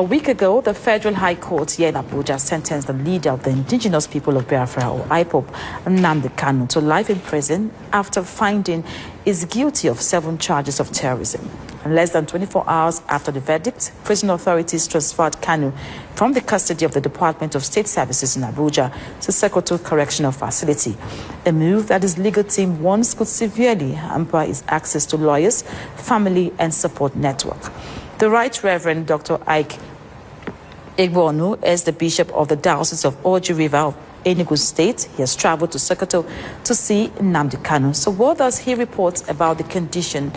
A week ago, the Federal High Court here in Abuja sentenced the leader of the indigenous people of Biafra, or IPOB, Nnamdi Kanu, to life in prison after finding is guilty of 7 charges of terrorism. And less than 24 hours after the verdict, prison authorities transferred Kanu from the custody of the Department of State Services in Abuja to Sokoto Correctional Facility, a move that his legal team warns could severely hamper his access to lawyers, family, and support network. The Right Reverend Dr. Ike Egboonu is the Bishop of the Diocese of Oji River of Enugu State. He has traveled to Sokoto to see Nnamdi Kanu. So what does he report about the condition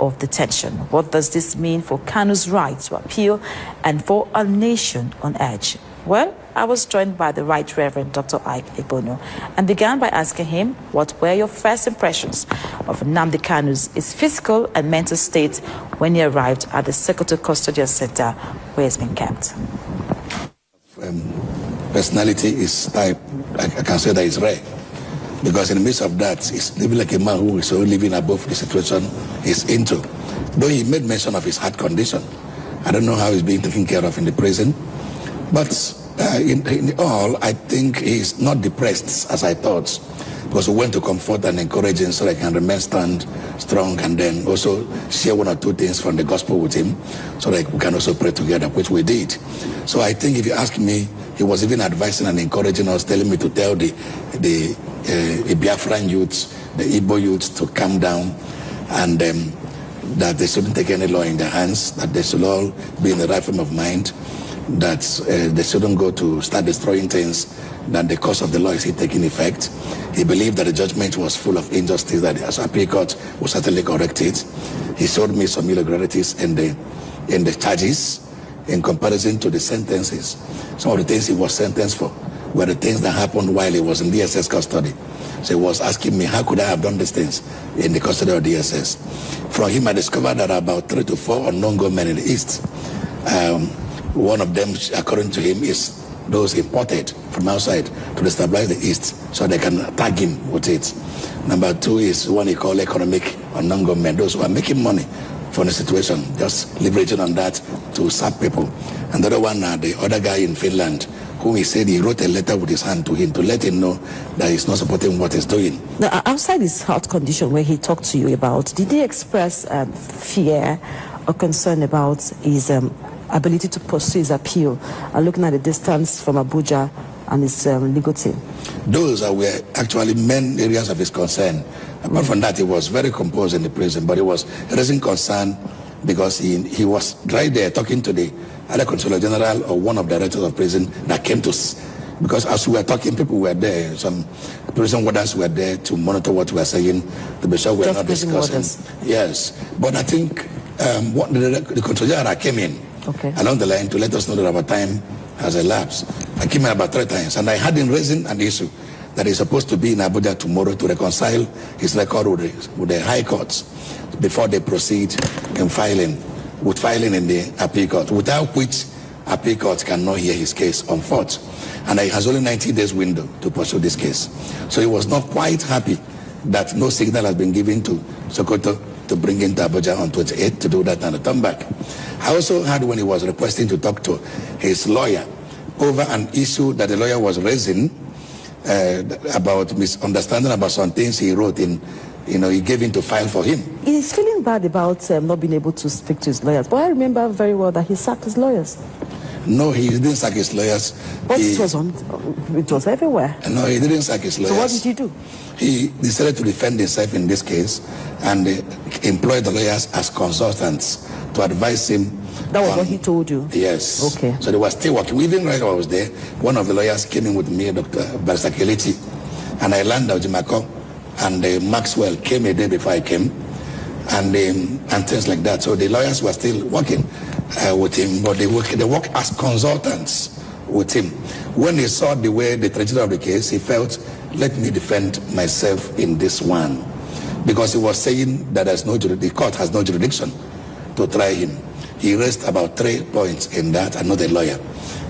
of detention? What does this mean for Kanu's right to appeal and for a nation on edge? Well, I was joined by the Right Reverend Dr. Ike Egboonu and began by asking him what were your first impressions of Nnamdi Kanu's physical and mental state when he arrived at the Sokoto Custodial Center where he's been kept. Personality is type, I can say that is rare, because in the midst of that, he's living like a man who is only living above the situation he's into. Though he made mention of his heart condition, I don't know how he's being taken care of in the prison, but in all, I think he's not depressed as I thought, because we went to comfort and encourage him so that he can remain strong, and then also share 1 or 2 things from the gospel with him so that we can also pray together, which we did. So I think if you ask me, he was even advising and encouraging us, telling me to tell the Biafran youths, the Igbo youths, to calm down, and that they shouldn't take any law in their hands, that they should all be in the right frame of mind, that they shouldn't go to start destroying things, that the cause of the law is taking effect. He believed that the judgment was full of injustice, that the Appeal Court will certainly correct it. He showed me some irregularities in the charges in comparison to the sentences. Some of the things he was sentenced for were the things that happened while he was in DSS custody. So he was asking me, how could I have done these things in the custody of DSS? From him, I discovered that about 3 to 4 unknown gunmen in the East. One of them, according to him, is those imported from outside to destabilize the East so they can tag him with it. Number 2 is one he called economic unknown gunmen, those who are making money from the situation, just leveraging on that to sap people. And the other one, the other guy in Finland, whom he said he wrote a letter with his hand to him to let him know that he's not supporting what he's doing. Now, outside his health condition where he talked to you about, did he express fear or concern about his ability to pursue his appeal, looking at the distance from Abuja and his legal team? Those were actually main areas of his concern. Apart from that, he was very composed in the prison, but he was raising concern because he was right there talking to the other Controller General or one of the directors of prison that came to us. Because as we were talking, people were there, some prison warders were there to monitor what we were saying, to be sure we were not discussing. Yes, but I think what the Controller General came in along the line to let us know that our time has elapsed. I came in about 3 times, and I had him raising an issue that he's supposed to be in Abuja tomorrow to reconcile his record with the High Courts before they proceed in filing in the Appeal Court, without which Appeal Court cannot hear his case on foot. And he has only 90 days window to pursue this case. So he was not quite happy that no signal has been given to Sokoto to bring him to Abuja on 28th to do that and return back. I also heard when he was requesting to talk to his lawyer over an issue that the lawyer was raising about misunderstanding about some things he wrote in, he gave him to file for him. He's feeling bad about not being able to speak to his lawyers, but I remember very well that he sacked his lawyers. No, he didn't sack his lawyers. But it was everywhere. No, he didn't sack his lawyers. So what did he do? He decided to defend himself in this case and employed the lawyers as consultants to advise him. That was what he told you? Yes. Okay. So they were still working. Even when I was there, one of the lawyers came in with me, Dr. Barrister Kelechi, and I landed Jimako, and Maxwell came a day before I came, and things like that. So the lawyers were still working with him, but they work as consultants with him. When he saw the way the tragedy of the case, he felt, let me defend myself in this one, because he was saying that the court has no jurisdiction to try him. He raised about 3 points in that, and not a lawyer.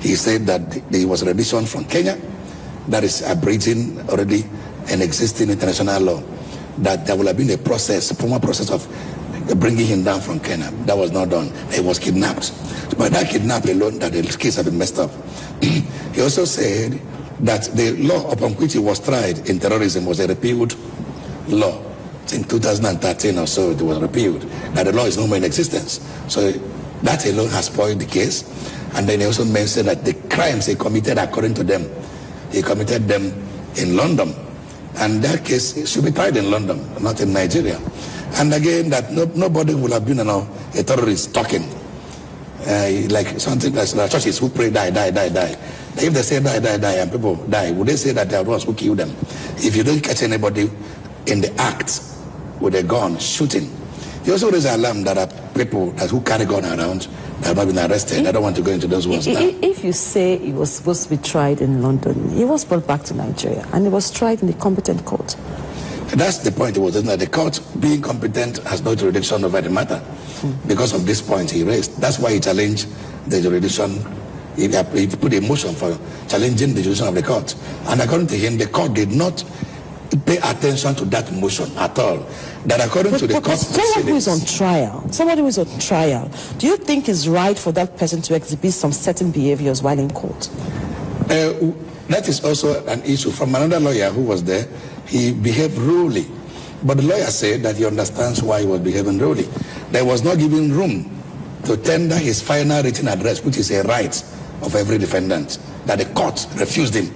He said that there was a rendition from Kenya that is abridging already an existing international law, that there will have been a formal process of bringing him down from Kenya. That was not done. He was kidnapped. But that kidnapping alone, that the case had been messed up. He also said that the law upon which he was tried in terrorism was a repealed law. In 2013 or so, it was repealed. That the law is no more in existence. So that alone has spoiled the case. And then he also mentioned that the crimes he committed, according to them, he committed them in London. And that case should be tried in London, not in Nigeria. And again, that nobody will have been a terrorist talking. Like something like churches who pray, die, die, die, die. If they say die, die, die, and people die, would they say that they are the ones who killed them? If you don't catch anybody in the act with a gun shooting, you also raise an alarm that are people who carry gun around that have not been arrested. I don't want to go into those ones now. If you say he was supposed to be tried in London, he was brought back to Nigeria and he was tried in the competent court. That's the point. It was that the court, being competent, has no jurisdiction over the matter. Because of this point he raised. That's why he challenged the jurisdiction. He put a motion for challenging the jurisdiction of the court. And according to him, the court did not pay attention to that motion at all. That according to the court someone who is on trial, do you think it's right for that person to exhibit some certain behaviors while in court? That is also an issue. From another lawyer who was there, he behaved rudely. But the lawyer said that he understands why he was behaving rudely. There was not given room to tender his final written address, which is a right of every defendant, that the court refused him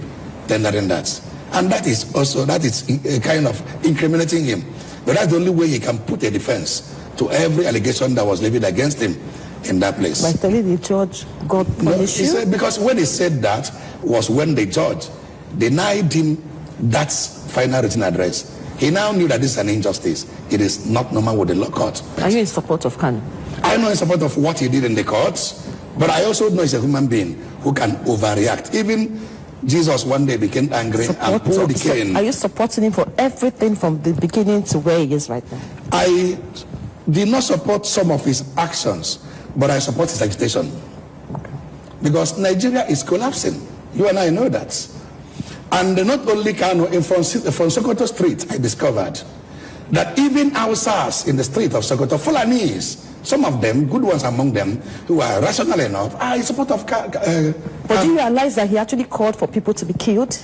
tendering that. And that is a kind of incriminating him. But that's the only way he can put a defense to every allegation that was levied against him in that place. By telling the judge, God punish you? Said, because when he said that was when the judge denied him that final written address. He now knew that this is an injustice. It is not normal with the law court. Are you in support of Kanu? I know in support of what he did in the courts, but I also know he's a human being who can overreact. Even Jesus one day became angry and pulled the cane. Are you supporting him for everything from the beginning to where he is right now? I did not support some of his actions, but I support his agitation. Okay. Because Nigeria is collapsing. You and I know that. And not only Kanu, from Sokoto Street, I discovered that even outside in the street of Sokoto, Fulanese, some of them, good ones among them, who are rational enough, are in support of But do you realize that he actually called for people to be killed?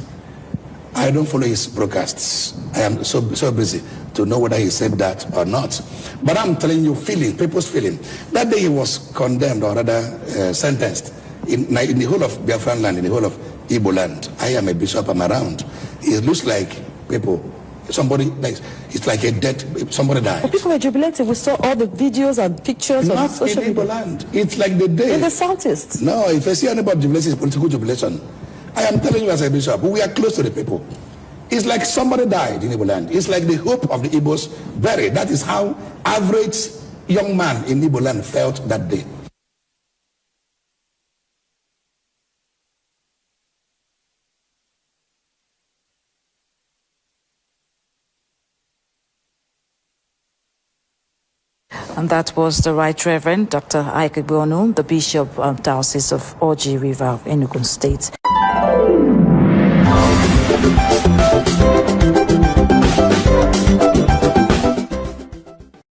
I don't follow his broadcasts. I am so busy to know whether he said that or not. But I'm telling you, people's feeling. That day he was condemned, or rather sentenced, in the whole of Biafran land, in the whole of Igbo land. I am a bishop, I'm around. It looks like people, somebody, like, it's like a dead, somebody died. But people were jubilating. We saw all the videos and pictures on social media. Not in Igbo land. It's like the day. In the southeast. No, if I see anybody jubilation, it's political jubilation. I am telling you as a bishop, we are close to the people. It's like somebody died in Igbo land. It's like the hope of the Igbos buried. That is how average young man in Igbo land felt that day. And that was the Right Reverend Dr. Ike Igboanu, the Bishop of Diocese of Oji River of Enugu State.